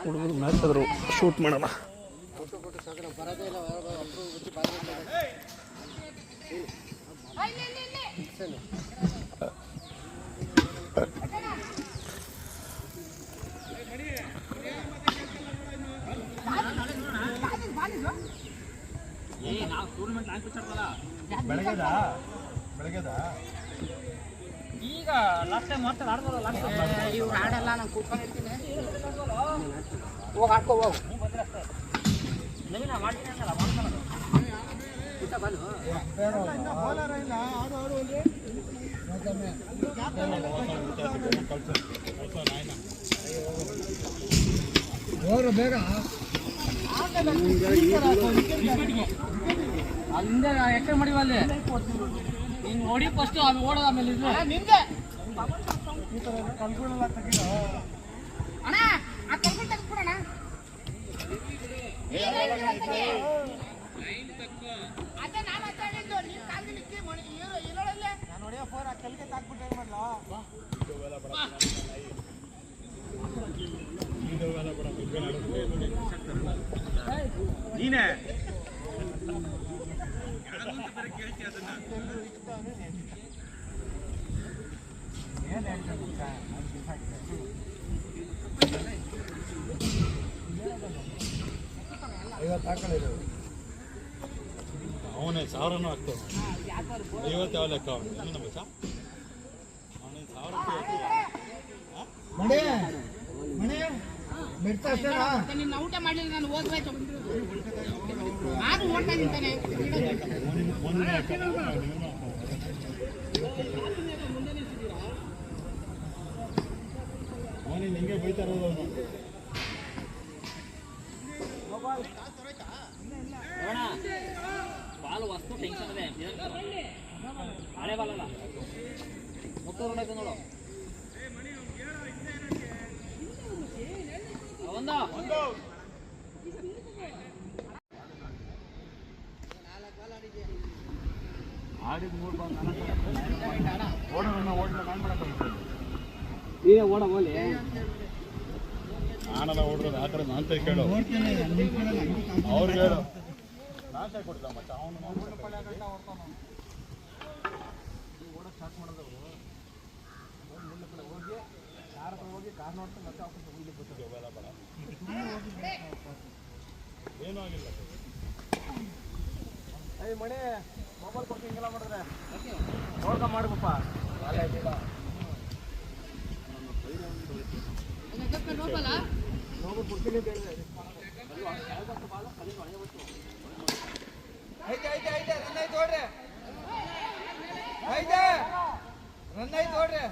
ಹುಡುಗರು ಮ್ಯಾಚ್ ಆದರು ಶೂಟ್ ಮಾಡೋಣ. ಈಗ ಲಾಸ್ಟ್ ಟೈಮ್ ಮಾಡ್ತಾರೆ ಆಡ್ಬೋದು. ಇವ್ರು ಆಡಲ್ಲ, ನಾನು ಕೂತ್ಕೊಂಡಿರ್ತೀನಿ. ಹೋಗಿ ಆಡ್ಕೋ ಹೋಗು. ನವೀನ ಮಾಡ್ತೀನಿ ಅಂತಲ್ಲ, ಮಾಡ್ತಾನೆ ಊಟ ಬಂದು ಬೇಗ ಅಲ್ಲಿಂದ ಎಕ್ಸ್ಟ್ರಾ ಮಾಡಿವ ಅಲ್ಲಿ ನೀನು ನೋಡಿ ಫಸ್ಟ್ ಆಮೇಲೆ ಓಡೋದು ಆಮೇಲೆ ಇದು ನಿಂದೆ ಕಲ್ಗಳೆಲ್ಲ ತೆಗಿರೋ ಅಣ್ಣ ಆ ಕಲ್ಗಳು ತೆಗೆದ್ಬಿಡೋಣ. ಅದೇ ನಾನು ಮಾತಾಡಿದ್ದು ನೀನು ಕಾಲ್ಗೆ ಇರೋಳಲ್ಲೇ ನಾನು ಹೊಡೆಯೋ ಫೋರ್ ಆ ಕಲ್ಗೆ ತಾಕ್ಬಿಟ್ಟು ಏನು ಮಾಡಲ ನೀನೇ ಅವನೇ 1000 ಆಗ್ತಾವ. 50 ಯಾವ ಲೆಕ್ಕ ನಿನ್ನ ಊಟ ಮಾಡಲಿಲ್ಲ ನಾನು ಹೋಗ್ಬೇಕು ಆದ್ರೂ ಓಡ್ತಾ ನಿಂತಾನೆ. ಅವನೇ ನಿಂಗೆ ಬೈತಾ ಇರೋದು ಅವನು. ಬಾಲು ವಸ್ತು ಟೆನ್ಷನ್ ಇದೆ. ಹಳೆ ಬಾಲಲ್ಲ ಮುತ್ತೂರು ನೋಡು ಆಡಿದ 3 ಬಾಲ್ ಓಡೋಣ ಓಡ ಬೋಲಿ ನಾನೆಲ್ಲ ಓಡಿರೋದು ಆ ಕಡೆ ಅಂತ ಕೇಳು ಅವ್ರಿಗೆ ಹೇಳು ನಾಶ ಕೊಡ್ತಾ ಮತ್ತೆ ಅವನು ಓಡೋಕೆ ಸ್ಟಾರ್ಟ್ ಮಾಡೋದವರು ಹೋಗಿ ಯಾರ ಹತ್ರ ಹೋಗಿ ಕಾರ್ ನೋಡ್ತಾ ಮತ್ತೆ ವಾಪಸ್ ಹೋಗ್ಲಿಕ್ಕೆ ಬರ್ತಾರೆ. ಏನೂ ಆಗಿಲ್ಲ. ಮಣಿ ಮೊಬೈಲ್ ಕೊಟ್ಟು ಹಿಂಗೆಲ್ಲ ಮಾಡಿದ್ರೆ ನೋಡ್ಕೊ ಮಾಡ್ಬೇಕಪ್ಪ. ರನ್ ಆಯ್ತು ನೋಡ್ರಿ.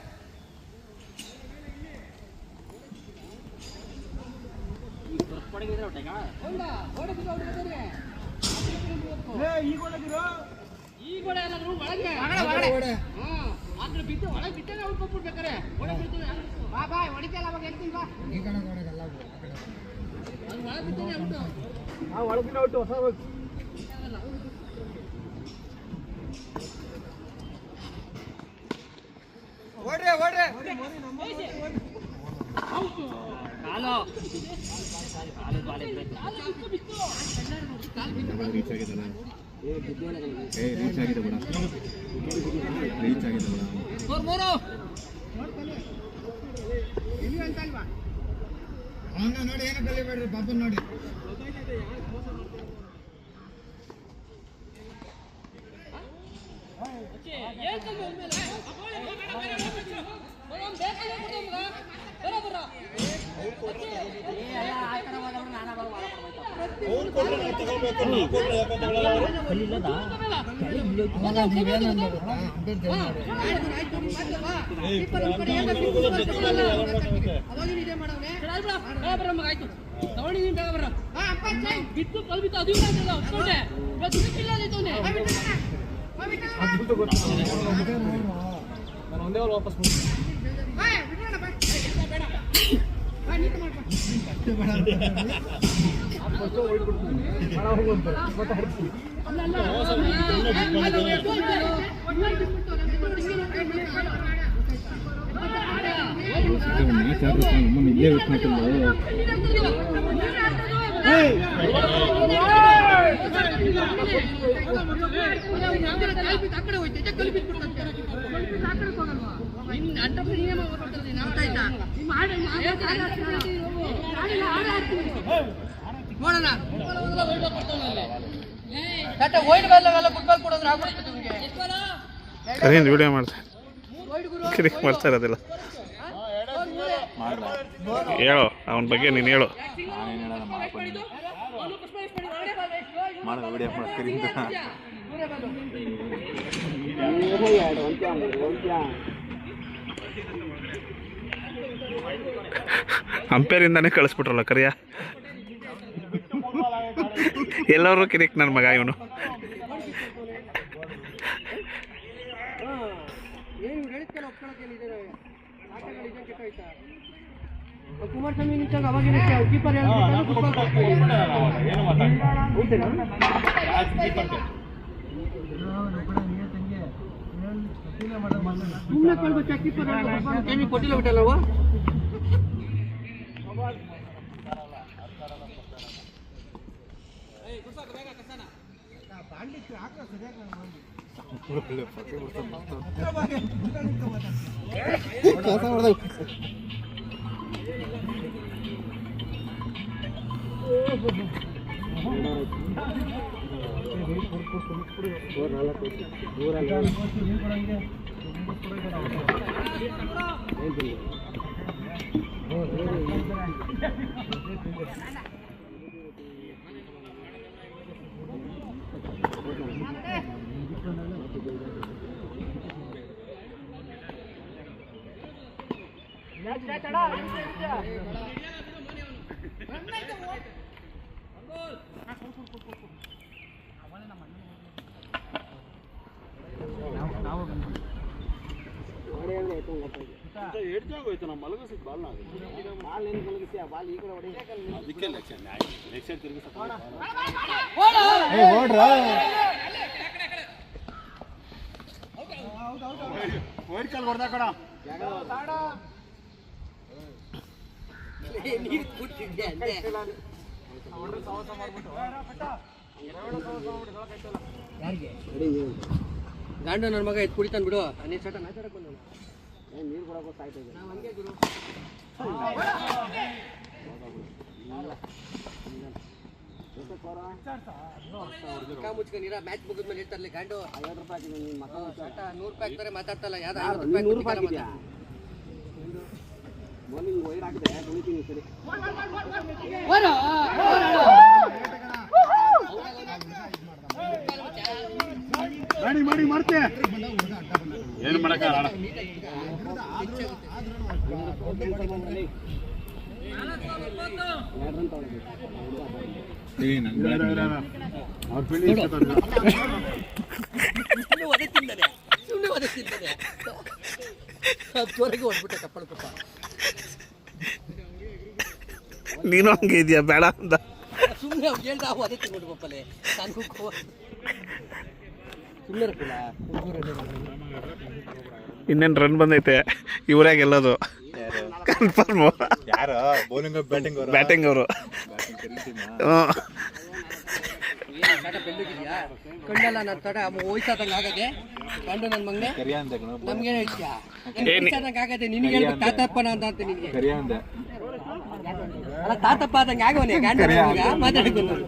ಬಿದ್ದು ಒಳಗೆ ಬಿಟ್ಟೆ ಉಳ್ಕೊಬಿಡ್ಬೇಕಾರೆ ಬಾ ಬಾ ಹೊಡಿತಲ್ಲ ಅವಾಗ ಹೇಳ್ತೀನಿ ಬಾ. ಒಳಗೆ ಬಿದ್ದಾನೆ ಔಟು. ಒಳಗಿನ ಔಟು ಹೊಸ ಓಡ್ರಿ ಓಡ್ರಿ ರೀಚ್ ಆಗಿದೆ ಬಿಡ ರೀಚ್ ಆಗಿದೆ ಬಿಡ. ನೋಡಿ ಏನು ಕಲಿಬೇಡ್ರಿ ಪಾಪನ್ ನೋಡಿ. ಬಿತ್ತು ಕಲ್ಬಿತ್ತು ಅದು ಒಂದೇ ವಾಪಸ್ ಇಲ್ಲೇ ಬಿಟ್ಬಿಟ್ಟಿಲ್ಲ ಕರೆಯಿಂದ ವಿಡಿಯೋ ಮಾಡ್ತಾರೆ ಕಿರಿಕ್ ಮಾಡ್ತಾ ಇರೋದಿಲ್ಲ ಹೇಳು ಅವನ ಬಗ್ಗೆ ನೀನು ಹೇಳು ಅಂಪೇರಿಂದಾನೇ ಕಳಿಸ್ಬಿಟ್ರಲ್ಲ ಕರಿಯ ಎಲ್ಲರೂ ಕಿರಿಕ್ ನನ್ನ ಮಗ ಇವನು ಕುಮಾರಸ್ವಾಮಿ ನಿಂತಾಗ ಅವಾಗಿನ ಕೀಪರ್ ಸುಮ್ಮನೆ ಕೊಡ್ಬೇಕು ಕೀಪರ್ ಟೈಮಿಗೆ ಕೊಟ್ಟಿಲ್ಲ ಬಿಟ್ಟಲ್ಲವ ಗಂಡು ನನ್ನ ಮಗ ಎತ್ತು ಕುಡಿತಾನೆ ಬಿಡು ನೀರು ಚಟ ಮಾತಾಡಕ್ ಬಂದ ನೀರು ಕೊಡಕ್ಕೆ ಸಾಯ್ತಾ ಇದೆ ನಾವು ಹಂಗೆ ಗುರು ಮುಚ್ಕ ನೀರ ಮ್ಯಾಚ್ ಮುಗಿದ್ಮೇಲೆ ಇರ್ತಾರಲ್ಲ ಗಂಡು 50 ರೂಪಾಯಿ ಹಾಕಿದ್ದೀನಿ ನಿಮ್ಮ ಮಗ 100 ರೂಪಾಯಿ ಹಾಕ್ತಾರೆ ಮಾತಾಡ್ತಲ್ಲ ಯಾವ್ದು 50 ರೂಪಾಯಿ ಹಾಕಿದ್ಯಾ ಬೌಲಿಂಗ್ ವೈಡ್ ಹಾಕಿದ್ರೆ ಕುಳಿತೀನಿ ಸರಿ ಮಾಡಿ ಮಾಡ್ತೆ ಏನು ಮಾಡಕ್ಕಾಗಲ್ಲ ನೀನು ಹಂಗೆ ಇದೆಯಾ ಬೇಡ ಅಂತ ಸುಮ್ಮನೆ ಹೇಳ್ದ ಅದೇ ತಿನ್ಬಿಟ್ಟು ಪಪ್ಪಲೆ ಇನ್ನೇನು ರನ್ ಬಂದೈತೆ ಇವರೇ ಗೆಲ್ಲೋದು ಕನ್ಫರ್ಮ್ ಯಾರು ಬೌಲಿಂಗ್ ಬ್ಯಾಟಿಂಗ್ ಅವರು ಕಣ್ಣಲ್ಲ ನನ್ನ ತಡ ವಯಸ್ಸಾದಂಗೆ ಆಗದೆ ಕಂಡು ನನ್ನ ಮಗನೆ ನಮ್ಗೆ ವಯಸ್ಸಾದಂಗೆ ಆಗದೆ ನಿನಗೆ ಹೇಳ್ಬೇಕು ತಾತಪ್ಪನ ಅಂತ ನಿನಗೆ ಅಲ್ಲ ತಾತಪ್ಪ ಆದಂಗೆ ಆಗವನೇ ಗಂಡ ಮಾತಾಡಿದ್ರು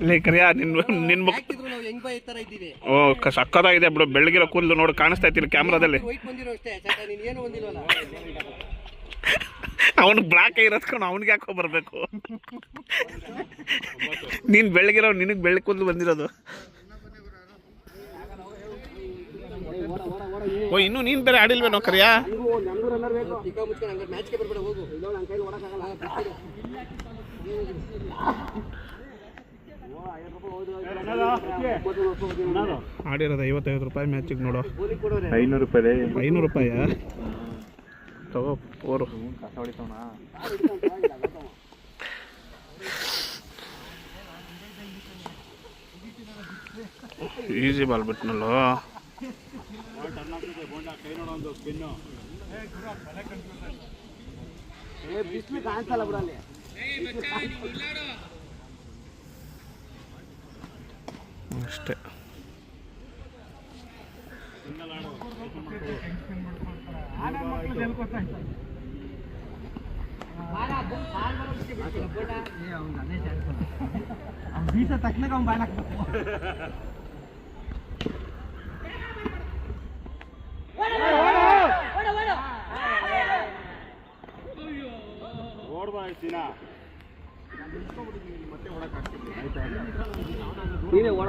ಲೇ ಕರಿಯಾ ನಿನ್ ಮುಖ ನಾವು ಹೆಂಗ್ ಬೈ ತರ ಇದ್ದೀವಿ ಓ ಸಕ್ಕತ್ತಾಗಿದೆ ಬಿಡು ಬೆಳಗಿರೋ ಕೂದಲು ನೋಡಿ ಕಾಣಿಸ್ತಾ ಇತ್ತಿಲ್ಲ ಕ್ಯಾಮ್ರಾದಲ್ಲಿ ವೈಟ್ ಬಂದಿರೋ ಅಷ್ಟೇ ನೀನು ಏನು ಬಂದಿಲ್ವಲ್ಲ ಅವನಿಗೆ ಬ್ಲಾಕ್ ಇರೋದ್ಕೊಂಡು ಅವನಿಗೆ ಯಾಕೋ ಬರಬೇಕು ನೀನು ಬೆಳಗಿರೋ ನಿನಗೆ ಬೆಳಗ್ಗೆ ಕೂದಲು ಬಂದಿರೋದು ಓ ಇನ್ನೂ ನೀನು ಬೇರೆ ಆಡಿಲ್ವೇನೋ ಕರಿಯಾ ಆಡಿರೋದು 55 ರೂಪಾಯಿ ಮ್ಯಾಚಿಗೆ ನೋಡೋ 500 ರೂಪಾಯಿ 500 ರೂಪಾಯಾ ತಗೋ ಓರು ಈಸಿ ಬಾಲ್ ಬಿಟ್ನಲ್ಲೋ ಬಿಸಿಲು ಕಾಣಿಸಲ್ಲ ಬಿಡಲ್ಲಿ. ಅಷ್ಟೇ. ಬೀಸ ತಕ್ಷಣ ಅವ್ನು ಬಾಯ್ ನೀನೇ ಓಡ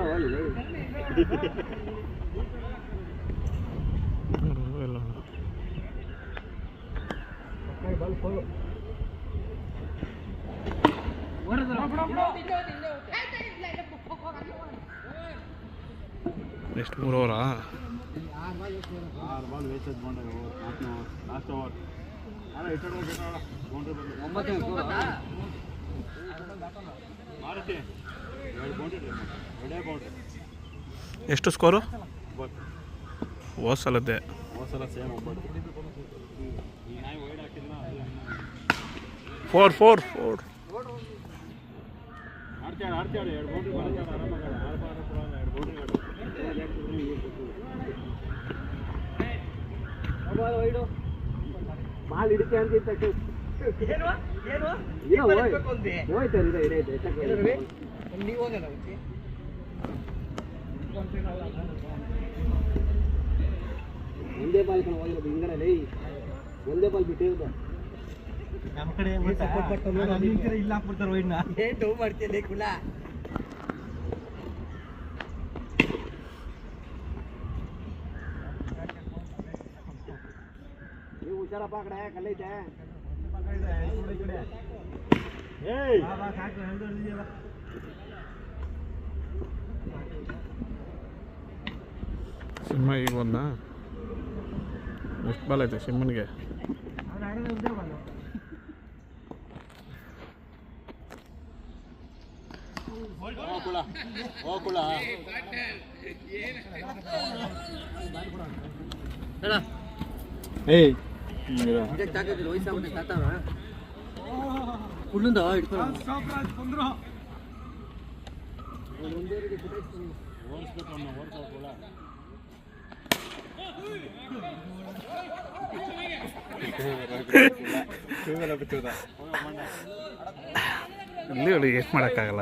ಎಷ್ಟು 3 ಓವರಾ? 6 ಬಾಲ್ ವೇಸ್ಟೇಜ್ ಬಂದ್ರೆ ಲಾಸ್ಟ್ ಓವರ್. ಎಷ್ಟು ಸ್ಕೋರು? ಹೋದ ಸಲದ್ದೇ. ಸೇಮ್ 4 ಆಡ್ತಾಳೆ 2 ಬೌಂಡ್ರಿ ಮಾಡ್ತಾರೆ ಆರಾಮಾಗಿ. 2 ಬೌಂಡ್ರಿ ಬಾಲ್ ಹಿಡಿತೆ ಅಂತ ಒಂದೇ ಬಾಲ್ ಹೋಗಿರೋದು ಹಿಂಗಡೆ ಒಂದೇ ಬಾಲ್ ಬಿಟ್ಟಿರೋದು. ನಮ್ಮ ಕಡೆ ಇಲ್ಲ ಹಾಕ್ಬಿಡ್ತಾರೆ ವೈಡ್ನ. ಏನ್ ಟೂ ಮಾಡ್ತೀಯ ಕುಲ? ನೀವು ಹುಷಾರಪ್ಪ, ಆ ಕಡೆ ಕಲ್ಲೈತೆ. ಸಿಂಹ ಈಗ ಬಂದ. ಎಷ್ಟು ಬಾಲ್ ಐತೆ ಸಿಂಹನಿಗೆ? ಇಲ್ಲಿ ಹೇಳಿ ಎಷ್ಟು ಮಾಡೋಕ್ಕಾಗಲ್ಲ.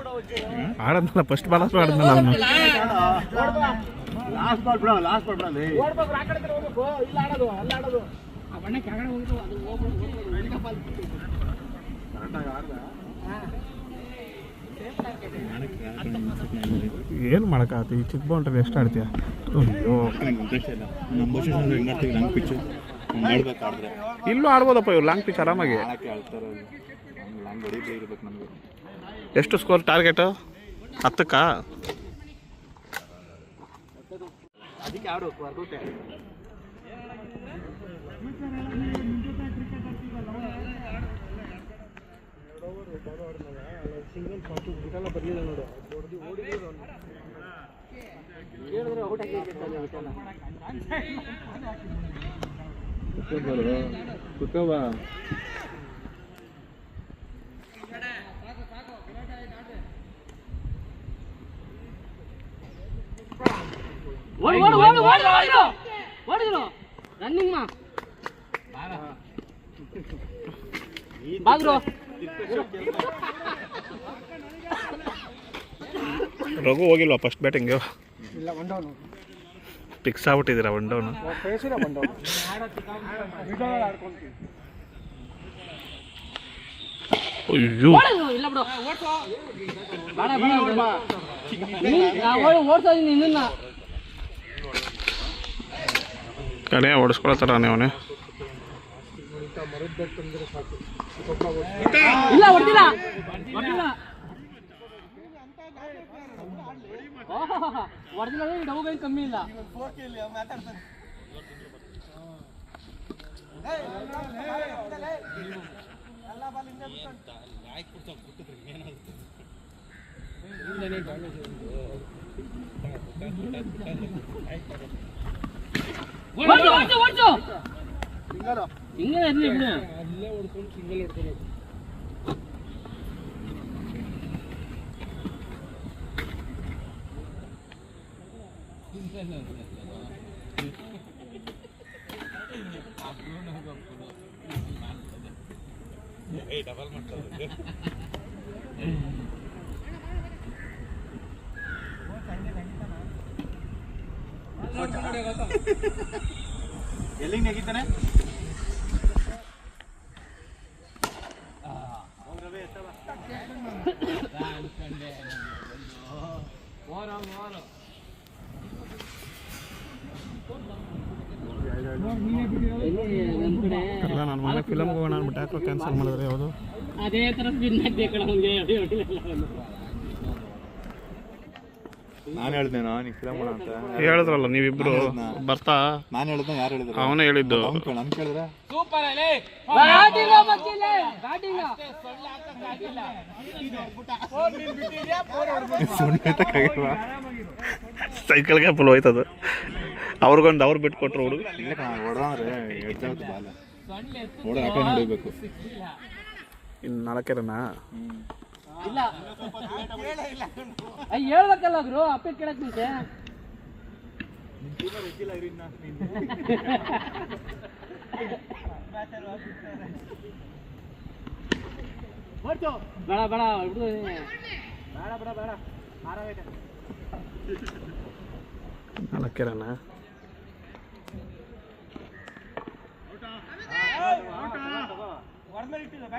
ಆಡೋದಲ್ಲ ಫಸ್ಟ್ ಬಾಲ್ ಆದ್ರೂ ಆಡಿದ್ನಲ್ಲ ಅವನು. ಲಾಸ್ಟ್ ಬಾಲ್ ಬಿಡ, ಲಾಸ್ಟ್ ಬಾಲ್ ಬಿಡ. ಏನು ಮಾಡೋಕ್ಕಾಗತ್ತೆ? ಈ ಚಿಕ್ಕ ಬೌಂಡ್ರಿ ಎಷ್ಟು ಆಡ್ತೀಯ? ಅಯ್ಯೋ, ಇಲ್ಲೂ ಆಡ್ಬೋದಪ್ಪ ಇವ್ರು ಲಾಂಗ್ ಪಿಚ್ ಆರಾಮಾಗಿ. ಎಷ್ಟು ಸ್ಕೋರ್ ಟಾರ್ಗೆಟು? 10ಕ್ಕಾ? ಅದಕ್ಕೆ ಆಡು ಬರ್ಗುತ್ತೆ. ಸಿಂಗಲ್ ಫಾಸ್ಟ್ ಬಿಟಲ್ಲ ಬರಲಿಲ್ಲ ನೋಡು. ಹೇಳಿದ್ರೆ ಔಟ್ ಆಗಿ ಕುತ್ಕೋಬಾ. ರನ್ನಿಂಗ್ ಮಾ ಬಾಗ್ರೋ ರಘು ಹೋಗಿಲ್ವಾ ಫಸ್ಟ್ ಬ್ಯಾಟಿಂಗು? ಇಲ್ಲ, ಒನ್ ಡೌನ್ ಫಿಕ್ಸ್ ಆಗ್ಬಿಟ್ಟಿದ್ದೀರಾ? ಒನ್ ಡೌನ್ ಅಯ್ಯೋ, ಇಲ್ಲ ಬಿಡು, ಓಡ್ತಾ ಇದೀನಿ ನಿನ್ನ. ಕಡೆ ಓಡಿಸ್ಕೊಳತ್ತಾರ ಅವನೇ. ಇಲ್ಲ, ಹೊಡ್ದಿಲ್ಲ ಹೊಡೆದಿಲ್ಲ. ಡಬಲ್ ಕಮ್ಮಿ ಇಲ್ಲ. ಹಿಂಗೆ ಇರ್ಲಿ ಬಿಡು. ಇಲ್ಲೇ ಹೊಡ್ಕೊಂಡು ಸಿಂಗಲ್ ಹೊಡ್ಕೊಂಡು ಡಬಲ್ ಮಾಡ್ತಾರೆ ಎಲ್ಲಿಂದ ನೆಗಿತಾನೆ ಎಲ್ಲ ನಾನು ಮನೆ ಫಿಲಮ್ಗೆ ಹೋಗೋಣ ಅಂದ್ಬಿಟ್ಟು ಯಾಕೋ ಕ್ಯಾನ್ಸಲ್ ಮಾಡಿದ್ರೆ ಯಾವುದು ಅದೇ ಥರ ಸ್ಪಿನ್ ಹಾಕ್ಬೇಕು ನಮಗೆ ನಾನು ಹೇಳ್ದೆ ನೀನು ಫಿಲಮ್ ಮಾಡ ಅಂತ ಹೇಳಿದ್ರಲ್ಲ ನೀವಿಬ್ರು ಬರ್ತಾ ನಾನು ಹೇಳ್ದೆ ಯಾರು ಹೇಳಿದ್ರು ಅವನೇ ಹೇಳಿದ್ದು ನನ್ ಕೇಳಿದ್ರೆ ಸೂಪರ್ ಅಲೆ ಗಾಡಿಲ್ಲ ಮಚ್ಚಿಲ್ಲ ಗಾಡಿಲ್ಲ ಸೈಕಲ್ಗೆ ಫುಲ್ ಹೋಯ್ತದು ಅವ್ರಿಗೊಂದು ಅವ್ರು ಬಿಟ್ಟು ಕೊಟ್ಟರು ಹುಡುಗ ಇಲ್ಲ ಹೊಡ್ರೆ ಎಡ್ಜಾಗ್ತು ಬಾಲ ಹೊಡ ಆ ಕಡೆ ನೋಡಬೇಕು ಇನ್ನು ನಾಲ್ಕೇರನಾ ಇಲ್ಲ ಹೇಳ್ಬೇಕಲ್ಲ ಗುರು ಅಪ್ಪೆ ಕೇಳಕ್ ಮುಂಚೆ ಬೇಡ ಬೇಡ ಬಿಡು ಬೇಡ ಬೇಡ ಬೇಡ ಆರಾಮೈತೆ ನಾಲ್ಕೇರನಾ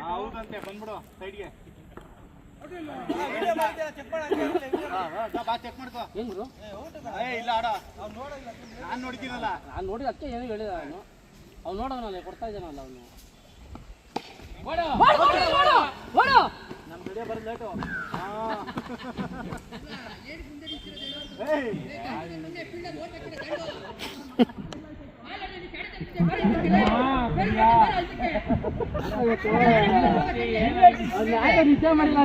ಹೌದಂತೆ ಬಂದ್ಬಿಡು ಸೈಡ್ಗೆ ಚೆಕ್ ಮಾಡ್ಕೋ ಏನ್ ಗುರು ಇಲ್ಲ ಆಡ ನಾನು ನೋಡ್ತೀನಲ್ಲ ನಾನು ನೋಡಿ ಅದಕ್ಕೆ ಏನು ಹೇಳಿದ ಅವನು ಅವ್ನು ನೋಡೋನಲ್ಲ ಕೊಡ್ತಾ ಇದ್ದಾನಲ್ಲ ಅವನು ನಮ್ಮ ವಿಡಿಯೋ ಬರೋದು ಲೇಟು ನಿಶ್ಚಯ ಮಾಡಿಲ್ಲ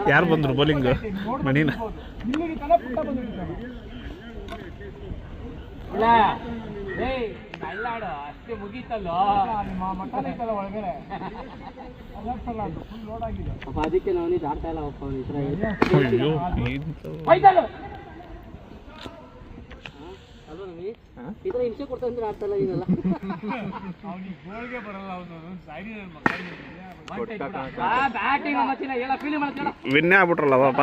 ಯಾರು ಬಂದ್ರು ಬೌಲಿಂಗ್ ಮಣಿನ ಅಲ್ಲಾಡು ಅಷ್ಟೇ ಮುಗೀತಲ್ಲೋ ಮಕ್ಕಳೈತಲ್ಲ ಒಳಗಡೆ ಅದಕ್ಕೆ ನಾವು ನೀನು ಆಡ್ತಾ ಇಲ್ಲ ಅಲ್ವ ನಮಗೆ ಈ ಥರ ಹಿಂಸೆ ಕೊಡ್ತಾ ಅಂದ್ರೆ ಆಡ್ತಾ ಇಲ್ಲ ನೀನಲ್ಲ ಬ್ಯಾಟಿಂಗ್ ಮಚ್ಚಿನ ಎಲ್ಲ ಫೀಲಿಂಗ್ ಮಾಡ್ತಾಡ ವಿನ್ನೇ ಆಗ್ಬಿಟ್ರಲ್ಲ ಪಾಪ